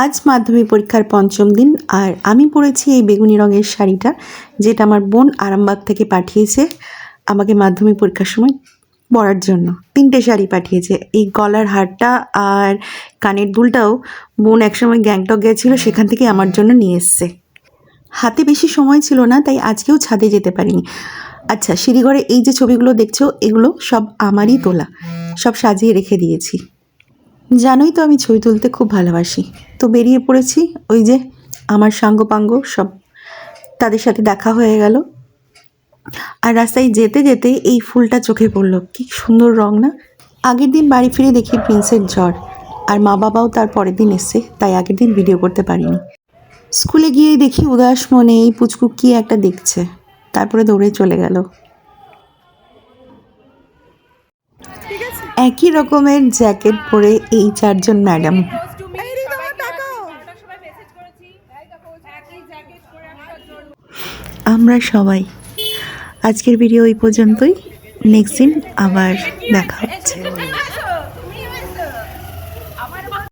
আজ মাধ্যমিক পরীক্ষার পঞ্চম দিন, আর আমি পরেছি এই বেগুনি রঙের শাড়িটা, যেটা আমার বোন আরামবাগ থেকে পাঠিয়েছে আমাকে মাধ্যমিক পরীক্ষার সময় পরার জন্য। 3টে শাড়ি পাঠিয়েছে। এই গলার হারটা আর কানের দুলটাও বোন একসময় গ্যাংটক গেছিলো, সেখান থেকে আমার জন্য নিয়ে এসছে। হাতে বেশি সময় ছিল না, তাই আজকেও ছাদে যেতে পারিনি। আচ্ছা, সিঁড়িঘরে এই যে ছবিগুলো দেখছো, এগুলো সব আমারই তোলা, সব সাজিয়ে রেখে দিয়েছি। জানোই তো আমি ছবি তুলতে খুব ভালোবাসি, তো বেরিয়ে পড়েছি। ওই যে আমার সাঙ্গপাঙ্গ সব, তাদের সাথে দেখা হয়ে গেল। আর রাস্তায় যেতে যেতে এই ফুলটা চোখে পড়লো, কি সুন্দর রং না। আগের দিন বাড়ি ফিরে দেখি প্রিন্সের জ্বর, আর মা বাবাও তার পরের দিন এসছে, তাই আগের দিন ভিডিও করতে পারিনি। স্কুলে গিয়েই দেখি উদাস মনে এই পুচকু কি একটা দেখছে, তারপরে দৌড়ে চলে গেল। একই রকমের জ্যাকেট পরে এই 4জন ম্যাডাম। আমরা সবাই। আজকের ভিডিও এই পর্যন্তই। নেক্সট দিন আবার দেখা হচ্ছে।